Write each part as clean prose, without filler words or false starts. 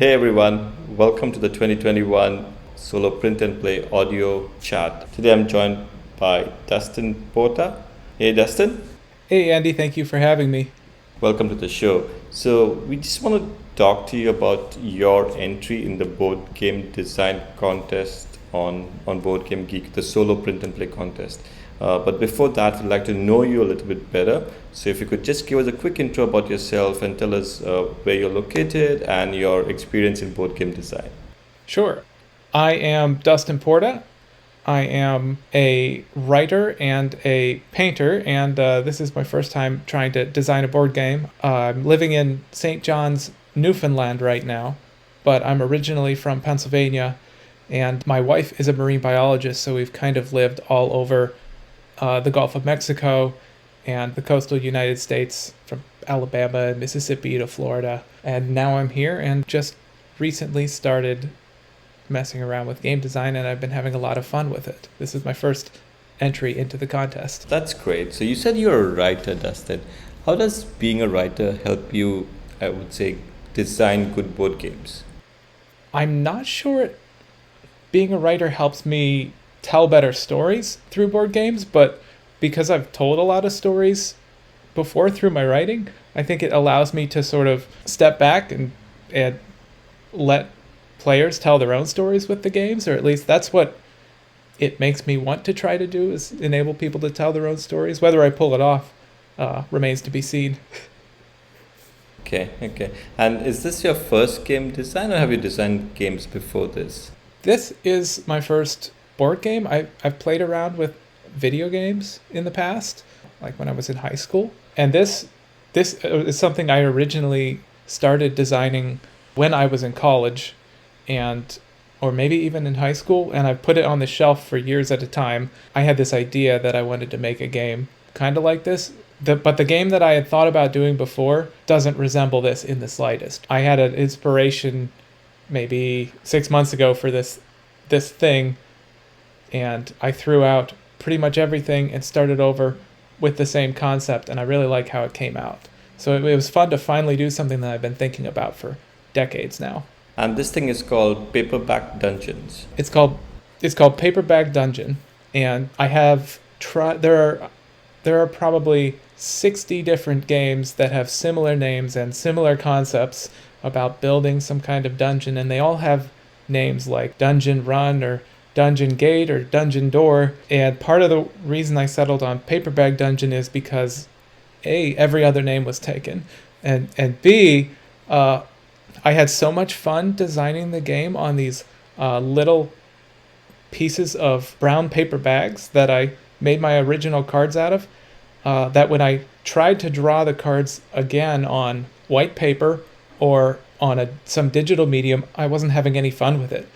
Hey everyone, welcome to the 2021 Solo Print and Play audio chat. Today I'm joined by Dustin Porta. Hey Dustin, Hey Andy, thank you for having me. welcome to the show. So we just want to talk to you about your entry in the board game design contest on Board Game Geek, the Solo Print and Play contest. But before that, we'd like to know you a little bit better. So if you could just give us a quick intro about yourself and tell us where you're located and your experience in board game design. Sure. I am Dustin Porta. I am a writer and a painter, and this is my first time trying to design a board game. I'm living in St. John's, Newfoundland right now, but I'm originally from Pennsylvania, and my wife is a marine biologist, so we've kind of lived all over the Gulf of Mexico and the coastal United States from Alabama and Mississippi to Florida. And now I'm here and just recently started messing around with game design, and I've been having a lot of fun with it. This is my first entry into the contest. That's great. So you said you're a writer, Dustin. How does being a writer help you, I would say, design good board games? I'm not sure being a writer helps me tell better stories through board games, but because I've told a lot of stories before through my writing, I think it allows me to sort of step back and let players tell their own stories with the games, or at least that's what it makes me want to try to do, is enable people to tell their own stories. Whether I pull it off remains to be seen. Okay. And is this your first game design or have you designed games before this? This is my first board game. I've played around with video games in the past, like when I was in high school. And this is something I originally started designing when I was in college, and or maybe even in high school, and I put it on the shelf for years at a time. I had this idea that I wanted to make a game kind of like this. But the game that I had thought about doing before doesn't resemble this in the slightest. I had an inspiration maybe 6 months ago for this thing, and I threw out pretty much everything and started over with the same concept, and I really like how it came out. So it was fun to finally do something that I've been thinking about for decades now. And this thing is called Paperback Dungeons. It's called Paperbag Dungeon, and I have tried. There are probably 60 different games that have similar names and similar concepts about building some kind of dungeon, and they all have names like Dungeon Run or Dungeon Gate or Dungeon Door. And part of the reason I settled on Paperbag Dungeon is because A, every other name was taken, and B, I had so much fun designing the game on these little pieces of brown paper bags that I made my original cards out of, that when I tried to draw the cards again on white paper or on some digital medium, I wasn't having any fun with it.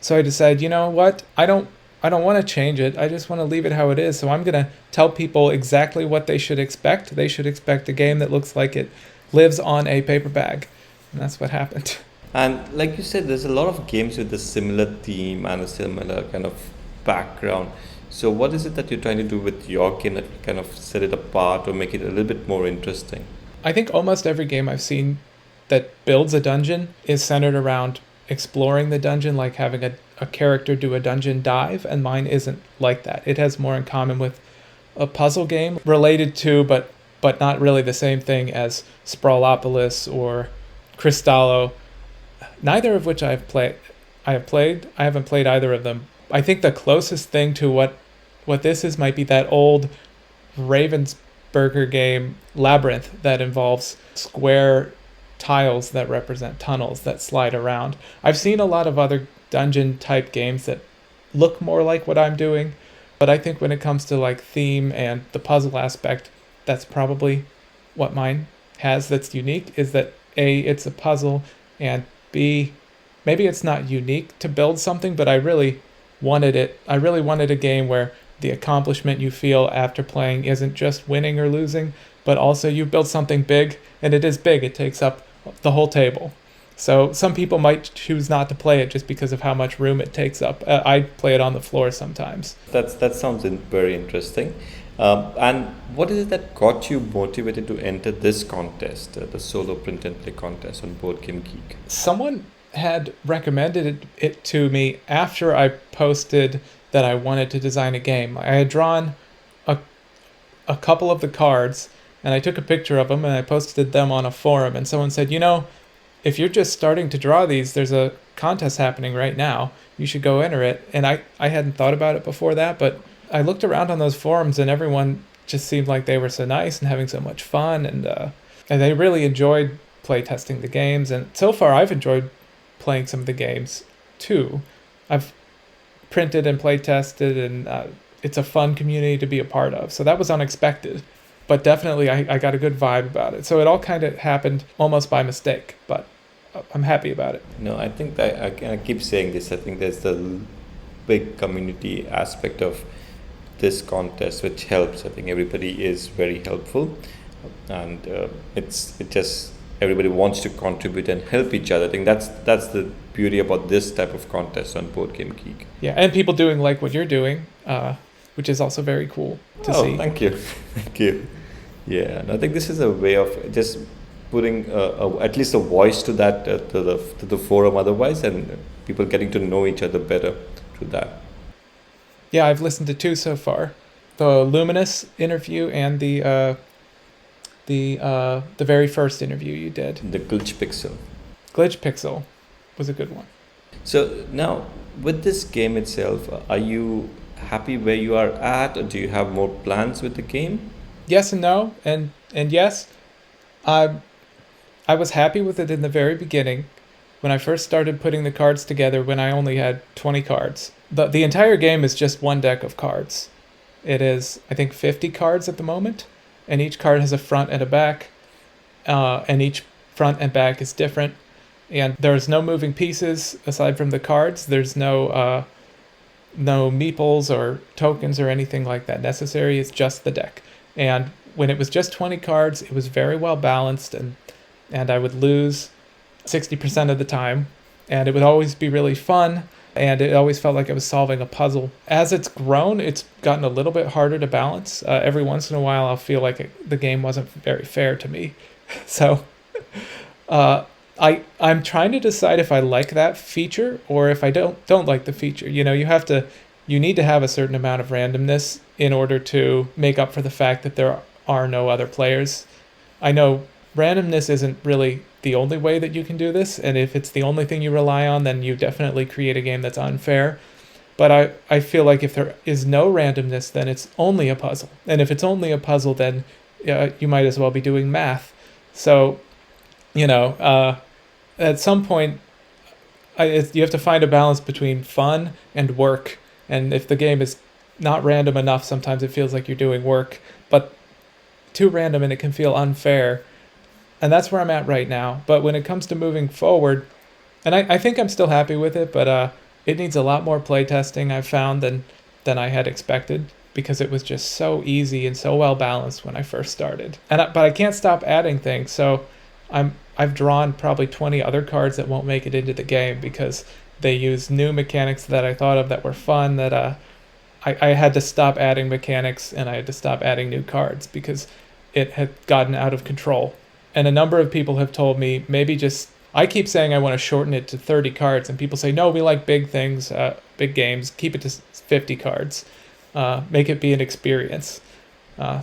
So I decided, you know what? I don't want to change it. I just want to leave it how it is. So I'm going to tell people exactly what they should expect. They should expect a game that looks like it lives on a paper bag. And that's what happened. And like you said, there's a lot of games with a similar theme and a similar kind of background. So what is it that you're trying to do with your game that will kind of set it apart or make it a little bit more interesting? I think almost every game I've seen that builds a dungeon is centered around exploring the dungeon, like having a character do a dungeon dive, and mine isn't like that. It has more in common with a puzzle game related to, but not really the same thing as Sprawlopolis or Cristallo, neither of which I have played. I haven't played either of them. I think the closest thing to what this is might be that old Ravensburger game Labyrinth that involves square tiles that represent tunnels that slide around. I've seen a lot of other dungeon type games that look more like what I'm doing, but I think when it comes to like theme and the puzzle aspect, that's probably what mine has that's unique, is that A, it's a puzzle, and B, maybe it's not unique to build something, but I really wanted a game where the accomplishment you feel after playing isn't just winning or losing, but also you built something big, and it is big. It takes up the whole table. So some people might choose not to play it just because of how much room it takes up. I play it on the floor sometimes. That sounds very interesting. And what is it that got you motivated to enter this contest, the Solo Print and Play contest on Board Game Geek? Someone had recommended it to me after I posted that I wanted to design a game. I had drawn a, a couple of the cards, and I took a picture of them and I posted them on a forum, and someone said, if you're just starting to draw these, there's a contest happening right now. You should go enter it. And I hadn't thought about it before that, but I looked around on those forums and everyone just seemed like they were so nice and having so much fun, and they really enjoyed playtesting the games. And so far, I've enjoyed playing some of the games too. I've printed and playtested, and it's a fun community to be a part of. So that was unexpected, but definitely I got a good vibe about it. So it all kind of happened almost by mistake, but I'm happy about it. No, I think that I keep saying this. I think there's the big community aspect of this contest, which helps. I think everybody is very helpful, and it just everybody wants to contribute and help each other. I think that's the beauty about this type of contest on Board Game Geek. Yeah, and people doing like what you're doing, which is also very cool to see. Thank you, thank you. Yeah, and I think this is a way of just putting at least a voice to that to the forum. Otherwise, and people getting to know each other better through that. Yeah, I've listened to 2 so far, the Luminous interview and the very first interview you did. The Glitch Pixel. Glitch Pixel was a good one. So now, with this game itself, are you happy where you are at, or do you have more plans with the game? Yes and no, and yes. I was happy with it in the very beginning, when I first started putting the cards together, when I only had 20 cards. The entire game is just one deck of cards. It is, I think, 50 cards at the moment, and each card has a front and a back, and each front and back is different. And there's no moving pieces aside from the cards. There's no meeples or tokens or anything like that necessary. It's just the deck. And when it was just 20 cards, it was very well balanced, and I would lose 60% of the time, and it would always be really fun, and it always felt like I was solving a puzzle. As it's grown, it's gotten a little bit harder to balance. Every once in a while, I'll feel like the game wasn't very fair to me. So I'm trying to decide if I like that feature or if I don't like the feature. You need to have a certain amount of randomness in order to make up for the fact that there are no other players. I know randomness isn't really the only way that you can do this, and if it's the only thing you rely on, then you definitely create a game that's unfair. But I feel like if there is no randomness, then it's only a puzzle. And if it's only a puzzle, then you might as well be doing math. So, at some point, you have to find a balance between fun and work. And if the game is not random enough, sometimes it feels like you're doing work, but too random and it can feel unfair. And that's where I'm at right now. But when it comes to moving forward, and I think I'm still happy with it, but it needs a lot more playtesting, I've found, than I had expected, because it was just so easy and so well balanced when I first started. But I can't stop adding things, so I've drawn probably 20 other cards that won't make it into the game because they use new mechanics that I thought of that were fun, that I had to stop adding mechanics and I had to stop adding new cards because it had gotten out of control. And a number of people have told me I keep saying I want to shorten it to 30 cards, and people say, no, we like big things, big games, keep it to 50 cards, make it be an experience.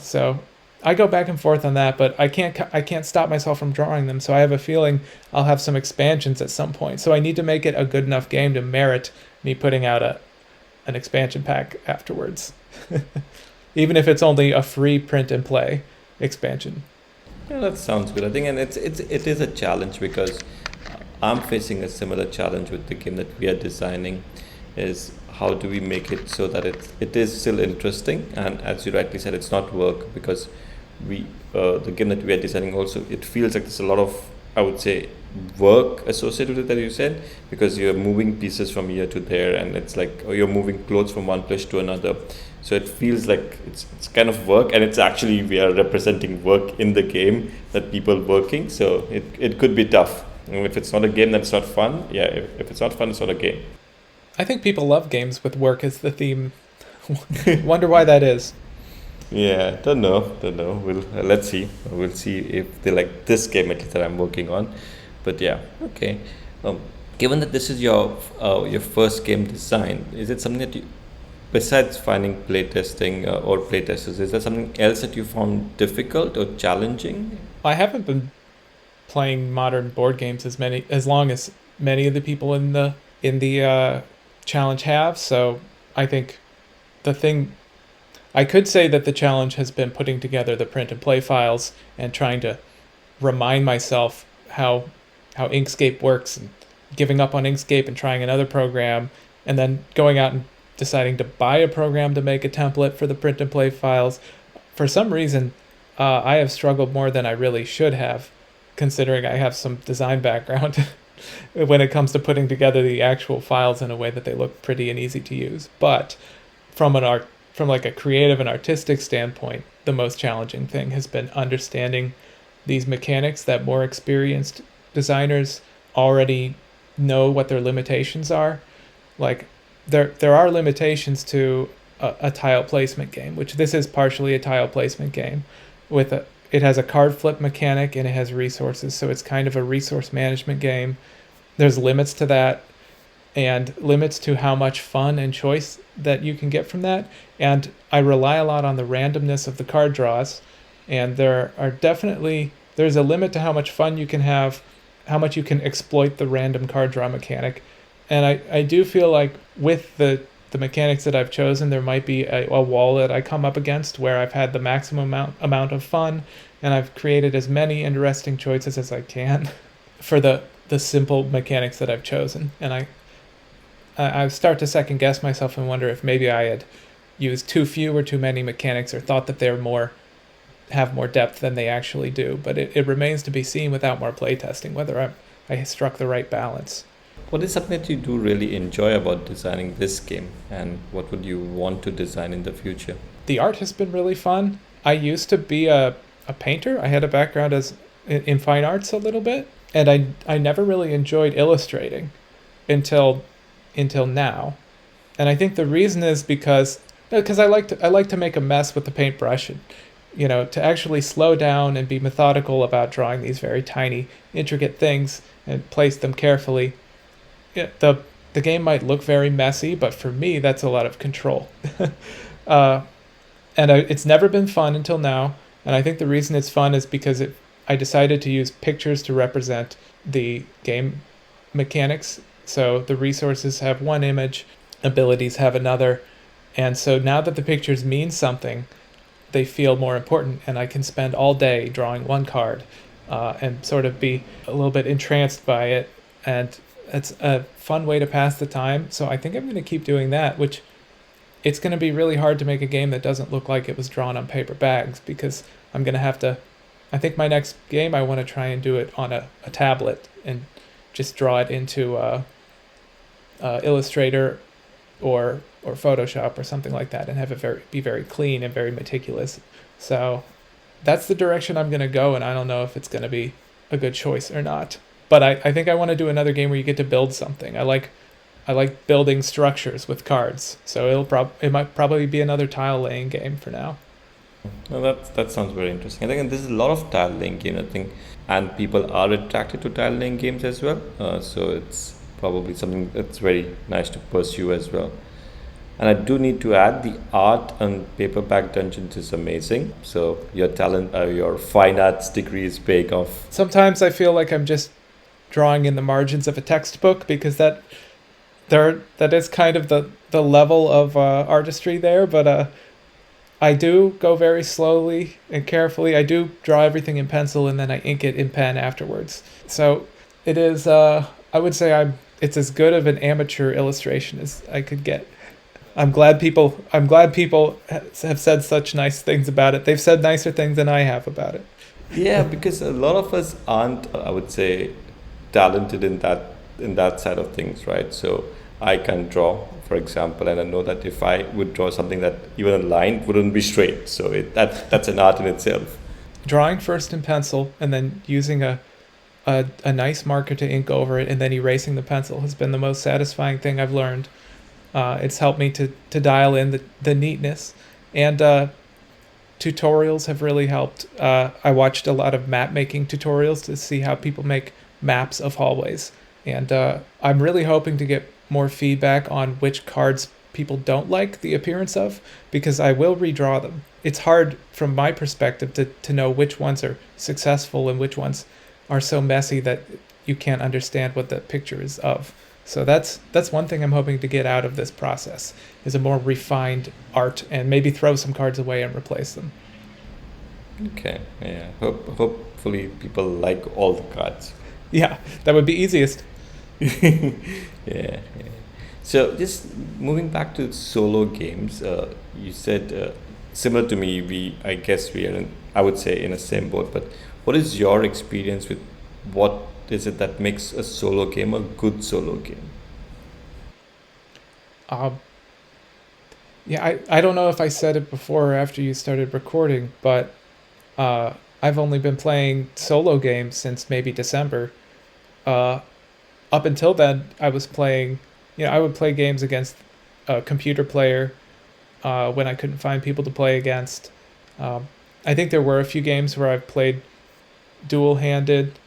So I go back and forth on that, but I can't stop myself from drawing them, so I have a feeling I'll have some expansions at some point. So I need to make it a good enough game to merit me putting out an expansion pack afterwards. Even if it's only a free print and play expansion. Yeah, that sounds good. I think, and it is a challenge because I'm facing a similar challenge with the game that we are designing. Is how do we make it so that it is still interesting, and as you rightly said, it's not work, because the game that we are designing also, it feels like there's a lot of, I would say, work associated with it, that you said, because you're moving pieces from here to there, and it's like you're moving clothes from one place to another. So it feels like it's kind of work, and it's actually, we are representing work in the game, that people working. So it could be tough. And if it's not a game, then it's not fun. Yeah, if it's not fun, it's not a game. I think people love games with work as the theme. Wonder why that is. Yeah, don't know. Let's see. We'll see if they like this game at least that I'm working on. But yeah, okay. Given that this is your first game design, is it something that you, besides finding playtesting or playtesters, is there something else that you found difficult or challenging? I haven't been playing modern board games as long as many of the people in the challenge have. So I think the thing I could say that the challenge has been putting together the print and play files and trying to remind myself how Inkscape works, and giving up on Inkscape and trying another program, and then going out and deciding to buy a program to make a template for the print and play files. For some reason, I have struggled more than I really should have, considering I have some design background when it comes to putting together the actual files in a way that they look pretty and easy to use. But from from like a creative and artistic standpoint, the most challenging thing has been understanding these mechanics that more experienced designers already know what their limitations are. Like there are limitations to a tile placement game, which this is partially a tile placement game. It has a card flip mechanic and it has resources, so it's kind of a resource management game. There's limits to that, and limits to how much fun and choice that you can get from that. And I rely a lot on the randomness of the card draws, and there's a limit to how much fun you can have, how much you can exploit the random card draw mechanic. And I do feel like with the mechanics that I've chosen, there might be a wall that I come up against where I've had the maximum amount of fun, and I've created as many interesting choices as I can for the simple mechanics that I've chosen. And I start to second guess myself and wonder if maybe I had used too few or too many mechanics, or thought that have more depth than they actually do. But it remains to be seen without more playtesting whether I struck the right balance. What is something that you do really enjoy about designing this game, and what would you want to design in the future? The art has been really fun. I used to be a painter. I had a background in fine arts a little bit, and I never really enjoyed illustrating until now. And I think the reason is because I like to make a mess with the paintbrush, and to actually slow down and be methodical about drawing these very tiny, intricate things and place them carefully. Yeah, the game might look very messy, but for me, that's a lot of control. It's never been fun until now, and I think the reason it's fun is because I decided to use pictures to represent the game mechanics. So the resources have one image, abilities have another, and so now that the pictures mean something, they feel more important, and I can spend all day drawing one card and sort of be a little bit entranced by it, and it's a fun way to pass the time. So I think I'm going to keep doing that, which it's going to be really hard to make a game that doesn't look like it was drawn on paper bags, because I'm going to have to, I think my next game I want to try and do it on a tablet and just draw it into Illustrator or Photoshop or something like that, and have it be very clean and very meticulous. So that's the direction I'm going to go, and I don't know if it's going to be a good choice or not. But I think I want to do another game where you get to build something. I like building structures with cards, so it might probably be another tile laying game for now. Well, that sounds very interesting. I think there's a lot of tile laying games, I think, and people are attracted to tile laying games as well. So it's probably something that's very nice to pursue as well. And I do need to add, the art on Paperbag Dungeons is amazing. So your talent, your fine arts degree is paying off. Sometimes I feel like I'm just drawing in the margins of a textbook, because that is kind of the level of artistry there. But I do go very slowly and carefully. I do draw everything in pencil, and then I ink it in pen afterwards. So it is, I would say it's as good of an amateur illustration as I could get. I'm glad people have said such nice things about it. They've said nicer things than I have about it. Yeah, because a lot of us aren't, I would say, talented in that side of things, right? So I can draw, for example, and I know that if I would draw something that even a line wouldn't be straight, so that's an art in itself. Drawing first in pencil and then using a nice marker to ink over it, and then erasing the pencil has been the most satisfying thing I've learned. It's helped me to dial in the neatness, and tutorials have really helped. I watched a lot of map making tutorials to see how people make maps of hallways, And I'm really hoping to get more feedback on which cards people don't like the appearance of, because I will redraw them. It's hard from my perspective to know which ones are successful and which ones are so messy that you can't understand what the picture is of. So that's one thing I'm hoping to get out of this process, is a more refined art, and maybe throw some cards away and replace them. Okay, yeah. Hopefully people like all the cards. Yeah, that would be easiest. Yeah, yeah. So just moving back to solo games, you said similar to me. I guess we are I would say in the same boat. But what is your experience with what is it that makes a solo game a good solo game? Um, yeah, I don't know if I said it before or after you started recording, but I've only been playing solo games since maybe December. Uh, Up until then, I was playing, I would play games against a computer player when I couldn't find people to play against. Um, I think there were a few games where I've played dual handed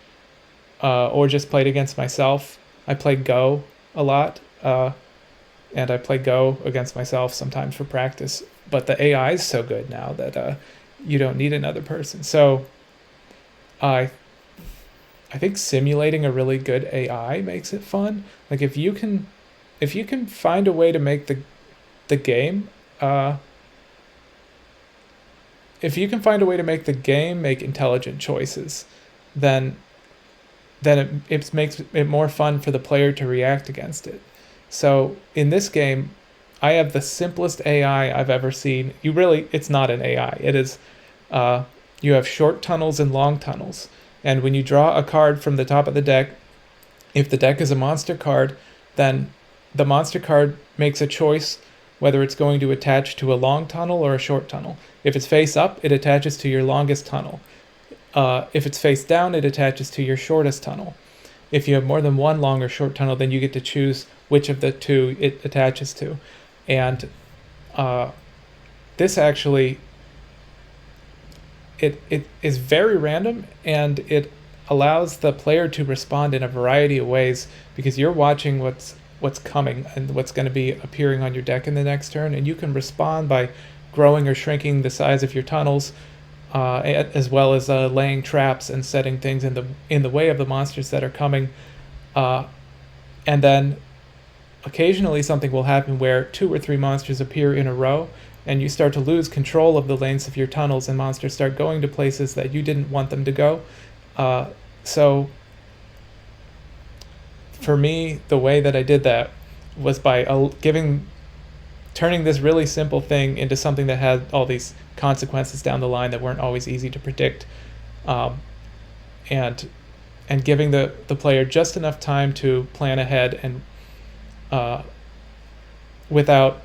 or just played against myself. I played Go a lot, and I play Go against myself sometimes for practice. But the AI is so good now that you don't need another person. So I I think simulating a really good AI makes it fun. Like if you can find a way to make the game uh if you can find a way to make the game make intelligent choices, then it makes it more fun for the player to react against it. So in this game, I have the simplest AI I've ever seen. It's not an AI. It is, uh, you have short tunnels and long tunnels. And when you draw a card from the top of the deck, if the deck is a monster card, then the monster card makes a choice whether it's going to attach to a long tunnel or a short tunnel. If it's face up, it attaches to your longest tunnel. If it's face down, it attaches to your shortest tunnel. If you have more than one long or short tunnel, then you get to choose which of the two it attaches to. And uh, this actually, it is very random, and it allows the player to respond in a variety of ways, because you're watching what's coming and what's going to be appearing on your deck in the next turn, and you can respond by growing or shrinking the size of your tunnels, as well as laying traps and setting things in the way of the monsters that are coming. And then occasionally something will happen where two or three monsters appear in a row, and you start to lose control of the lengths of your tunnels, and monsters start going to places that you didn't want them to go. So for me, the way that I did that was by turning this really simple thing into something that had all these consequences down the line that weren't always easy to predict, um, and giving the player just enough time to plan ahead, and uh, without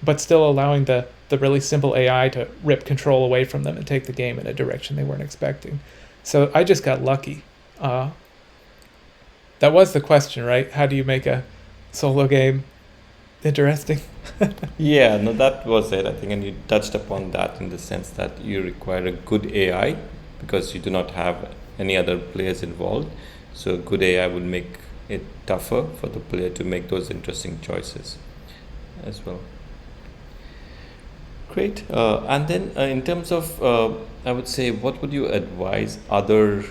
but still allowing the really simple AI to rip control away from them and take the game in a direction they weren't expecting. So I just got lucky. That was the question, right? How do you make a solo game interesting? Yeah, no, that was it, I think, and you touched upon that in the sense that you require a good AI because you do not have any other players involved. So good AI will make it tougher for the player to make those interesting choices as well. Great. And then in terms of, I would say, what would you advise other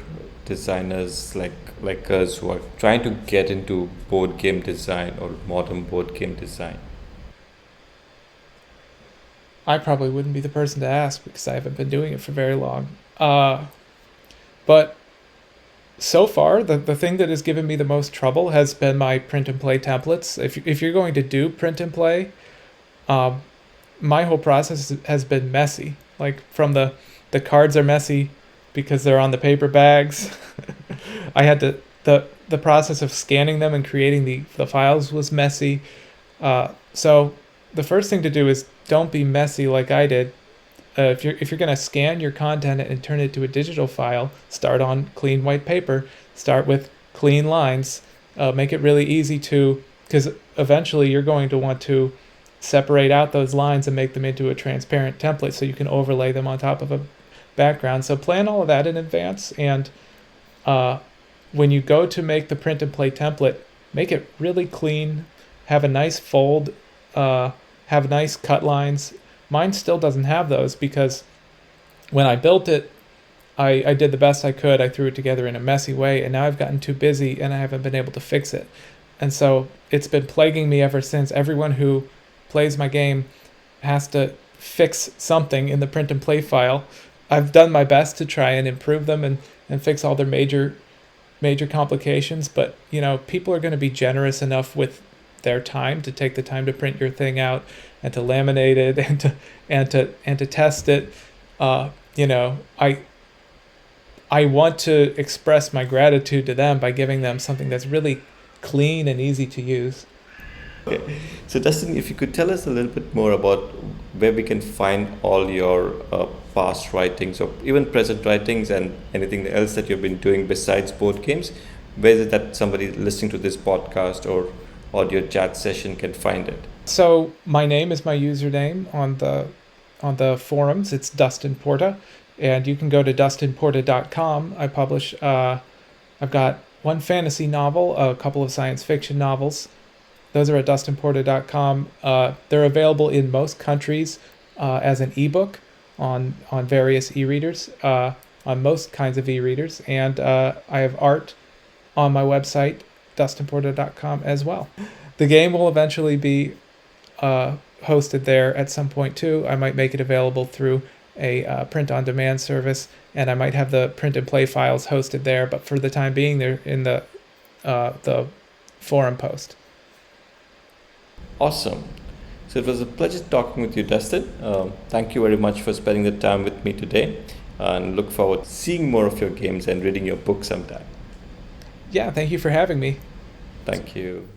designers like us who are trying to get into board game design or modern board game design? I probably wouldn't be the person to ask because I haven't been doing it for very long. But so far, the thing that has given me the most trouble has been my print and play templates. If you're going to do print and play, um, my whole process has been messy. Like from the cards are messy because they're on the paper bags. I had to the process of scanning them and creating the files was messy. So the first thing to do is don't be messy like I did. If you're gonna scan your content and turn it to a digital file, start on clean white paper. Start with clean lines. Make it really easy because eventually you're going to want to separate out those lines and make them into a transparent template so you can overlay them on top of a background. So plan all of that in advance, and when you go to make the print and play template, make it really clean, have a nice fold, have nice cut lines. Mine still doesn't have those because when I built it, I did the best I could. I threw it together in a messy way, and now I've gotten too busy and I haven't been able to fix it. And so it's been plaguing me ever since. Everyone who plays my game has to fix something in the print and play file. I've done my best to try and improve them and fix all their major complications, but people are going to be generous enough with their time to take the time to print your thing out and to laminate it and to test it. I want to express my gratitude to them by giving them something that's really clean and easy to use. Okay. So Dustin, if you could tell us a little bit more about where we can find all your past writings or even present writings and anything else that you've been doing besides board games, where is it that somebody listening to this podcast or audio chat session can find it? So my name is my username on the forums. It's Dustin Porta, and you can go to dustinporta.com. I publish. I've got one fantasy novel, a couple of science fiction novels. Those are at dustinporta.com. They're available in most countries as an ebook on various e-readers, on most kinds of e-readers, and I have art on my website, dustinporta.com, as well. The game will eventually be hosted there at some point too. I might make it available through a print-on-demand service, and I might have the print and play files hosted there. But for the time being, they're in the forum post. Awesome. So it was a pleasure talking with you, Dustin. Thank you very much for spending the time with me today, and look forward to seeing more of your games and reading your book sometime. Yeah, thank you for having me. Thank you.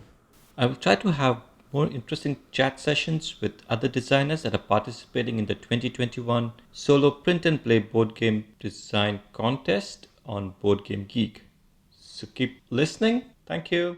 I will try to have more interesting chat sessions with other designers that are participating in the 2021 Solo Print and Play Board Game Design Contest on Board Game Geek. So keep listening. Thank you.